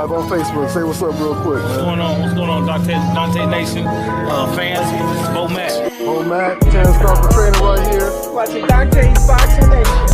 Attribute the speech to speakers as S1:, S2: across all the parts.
S1: live on Facebook. Say what's up real quick.
S2: What's going on? What's going on, Dante Nation fans? Bo Matt.
S1: Bo Matt, Terrence Crawford training right here.
S3: Watching Dante's Boxing Nation.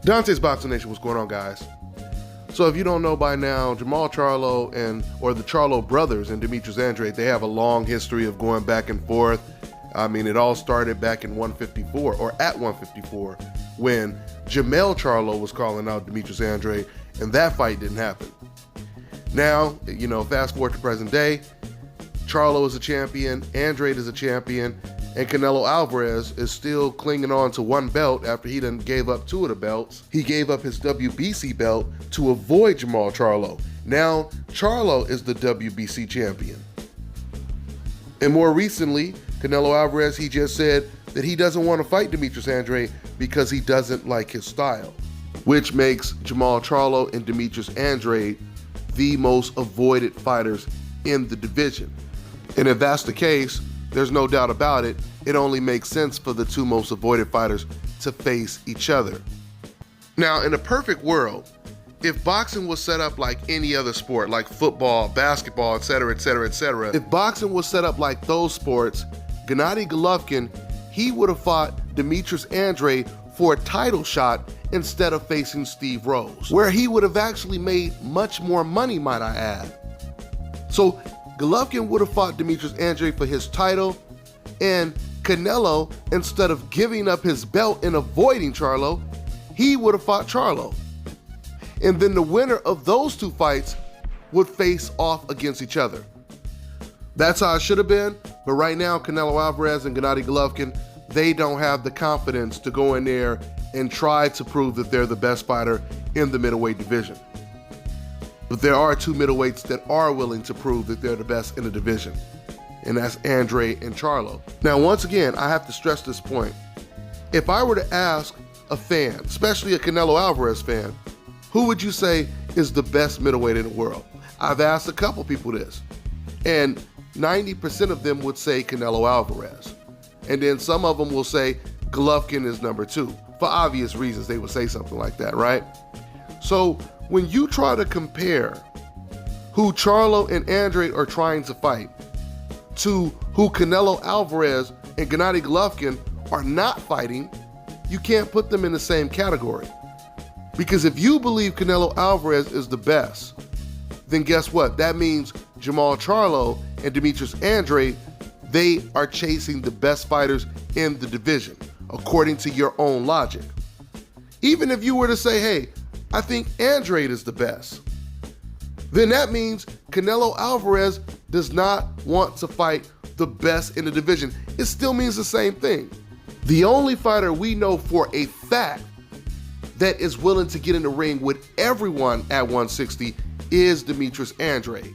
S4: Dante's Boxing Nation, what's going on, guys? So if you don't know by now, Jermall Charlo or the Charlo brothers and Demetrius Andrade, they have a long history of going back and forth. I mean, it all started back in 154, or at 154, when Jermall Charlo was calling out Demetrius Andrade, and that fight didn't happen. Now, you know, fast forward to present day, Charlo is a champion, Andrade is a champion, and Canelo Alvarez is still clinging on to one belt after he done gave up two of the belts. He gave up his WBC belt to avoid Jermall Charlo. Now, Charlo is the WBC champion. And more recently, Canelo Alvarez, he just said that he doesn't want to fight Demetrius Andrade because he doesn't like his style, which makes Jermall Charlo and Demetrius Andrade the most avoided fighters in the division. And if that's the case, there's no doubt about it, it only makes sense for the two most avoided fighters to face each other. Now, in a perfect world, if boxing was set up like any other sport, like football, basketball, etc., if boxing was set up like those sports, Gennady Golovkin, he would have fought Demetrius Andrade for a title shot instead of facing Steve Rose, where he would have actually made much more money, might I add. So Golovkin would have fought Demetrius Andrade for his title, and Canelo, instead of giving up his belt and avoiding Charlo, he would have fought Charlo. And then the winner of those two fights would face off against each other. That's how it should have been, but right now Canelo Alvarez and Gennady Golovkin, they don't have the confidence to go in there and try to prove that they're the best fighter in the middleweight division. But there are two middleweights that are willing to prove that they're the best in the division, and that's Andrade and Charlo. Now, once again, I have to stress this point. If I were to ask a fan, especially a Canelo Alvarez fan, who would you say is the best middleweight in the world? I've asked a couple people this, and 90% of them would say Canelo Alvarez. And then some of them will say Golovkin is number two. For obvious reasons, they would say something like that, right? So when you try to compare who Charlo and Andrade are trying to fight to who Canelo Alvarez and Gennady Golovkin are not fighting, you can't put them in the same category. Because if you believe Canelo Alvarez is the best, then guess what? That means Jermall Charlo and Demetrius Andrade, they are chasing the best fighters in the division, according to your own logic. Even if you were to say, hey, I think Andrade is the best, then that means Canelo Alvarez does not want to fight the best in the division. It still means the same thing. The only fighter we know for a fact that is willing to get in the ring with everyone at 160 is Demetrius Andrade.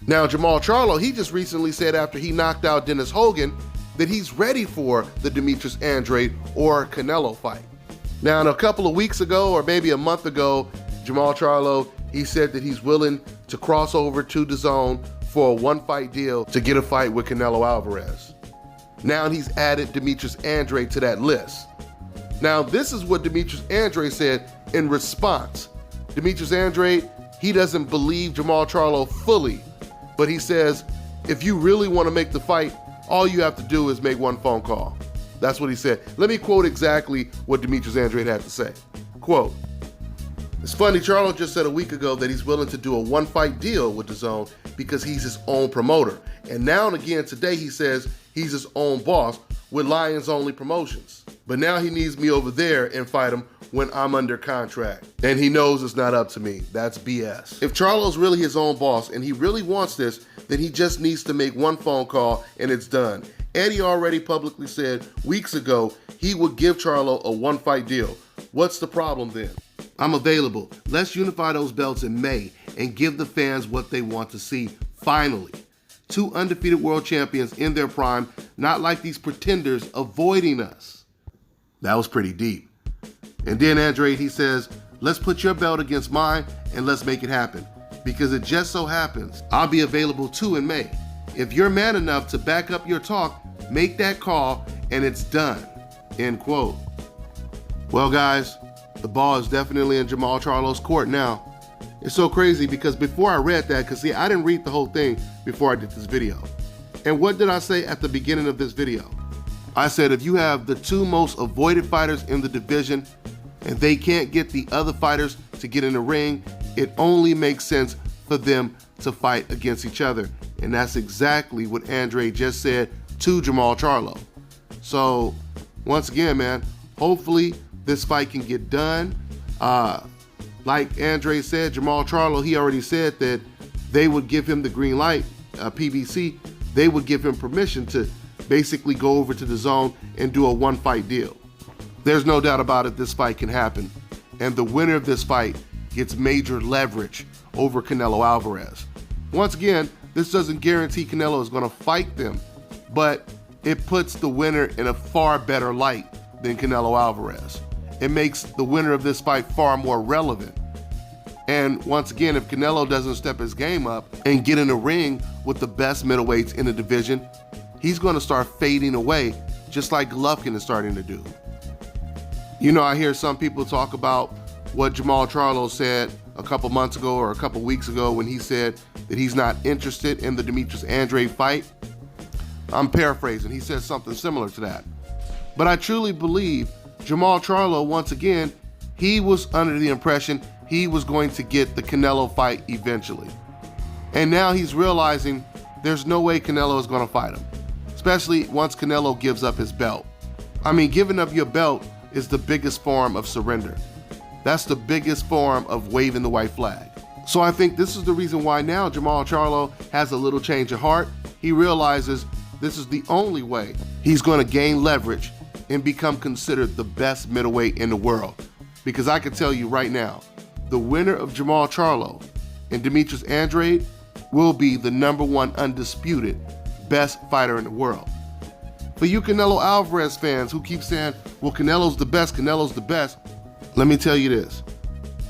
S4: Now, Jermall Charlo, he just recently said after he knocked out Dennis Hogan that he's ready for the Demetrius Andrade or Canelo fight. Now, a couple of weeks ago, or maybe a month ago, Jermall Charlo, he said that he's willing to cross over to DAZN for a one-fight deal to get a fight with Canelo Alvarez. Now he's added Demetrius Andrade to that list. Now, this is what Demetrius Andrade said in response. Demetrius Andrade, he doesn't believe Jermall Charlo fully, but he says, if you really want to make the fight, all you have to do is make one phone call. That's what he said. Let me quote exactly what Demetrius Andrade had to say. Quote, "It's funny, Charlo just said a week ago that he's willing to do a one-fight deal with DAZN because he's his own promoter. And now and again today he says he's his own boss with Lions Only Promotions. But now he needs me over there and fight him when I'm under contract. And he knows it's not up to me. That's BS. If Charlo's really his own boss and he really wants this, then he just needs to make one phone call and it's done. Eddie already publicly said weeks ago he would give Charlo a one-fight deal. What's the problem then? I'm available. Let's unify those belts in May and give the fans what they want to see Finally, two undefeated world champions in their prime, not like these pretenders avoiding us. That was pretty deep. And then Andrade, he says, let's put your belt against mine and let's make it happen. Because it just so happens, I'll be available too in May. If you're man enough to back up your talk, make that call and it's done. End quote. Well, guys, the ball is definitely in Jermall Charlo's court now. It's so crazy because before I read that, because see, I didn't read the whole thing before I did this video. And what did I say at the beginning of this video? I said, if you have the two most avoided fighters in the division and they can't get the other fighters to get in the ring, it only makes sense for them to fight against each other. And that's exactly what Andrade just said to Jermall Charlo. So once again, man, hopefully this fight can get done. Like Andrade said, Jermall Charlo, he already said that they would give him the green light, PBC, they would give him permission to basically go over to the zone and do a one-fight deal. There's no doubt about it, this fight can happen. And the winner of this fight gets major leverage over Canelo Alvarez. Once again, this doesn't guarantee Canelo is going to fight them, but it puts the winner in a far better light than Canelo Alvarez. It makes the winner of this fight far more relevant. And once again, if Canelo doesn't step his game up and get in the ring with the best middleweights in the division, he's going to start fading away, just like Golovkin is starting to do. You know, I hear some people talk about what Jermall Charlo said a couple months ago or a couple weeks ago when he said that he's not interested in the Demetrius Andrade fight. I'm paraphrasing. He said something similar to that. But I truly believe Jermall Charlo, once again, he was under the impression he was going to get the Canelo fight eventually. And now he's realizing there's no way Canelo is going to fight him, especially once Canelo gives up his belt. I mean, giving up your belt is the biggest form of surrender. That's the biggest form of waving the white flag. So I think this is the reason why now Jermall Charlo has a little change of heart. He realizes this is the only way he's going to gain leverage and become considered the best middleweight in the world. Because I can tell you right now, the winner of Jermall Charlo and Demetrius Andrade will be the #1 undisputed best fighter in the world. For you Canelo Alvarez fans who keep saying, well, Canelo's the best, let me tell you this.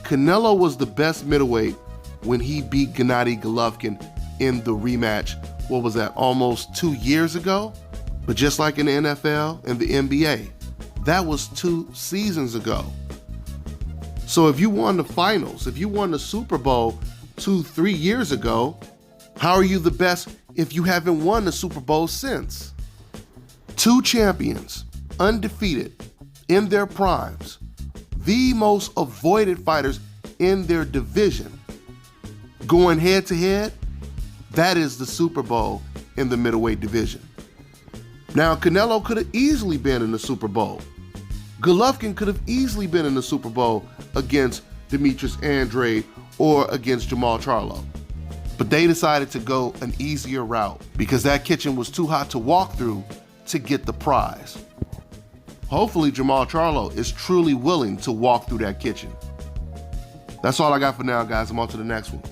S4: Canelo was the best middleweight when he beat Gennady Golovkin in the rematch, what was that, almost 2 years ago? But just like in the NFL and the NBA, that was 2 seasons ago. So if you won the finals, if you won the Super Bowl 2-3 years ago, how are you the best if you haven't won the Super Bowl since? 2 champions, undefeated, in their primes, the most avoided fighters in their division, going head to head, that is the Super Bowl in the middleweight division. Now, Canelo could have easily been in the Super Bowl. Golovkin could have easily been in the Super Bowl against Demetrius Andrade or against Jermall Charlo. But they decided to go an easier route because that kitchen was too hot to walk through to get the prize. Hopefully Jermall Charlo is truly willing to walk through that kitchen. That's all I got for now, guys. I'm on to the next one.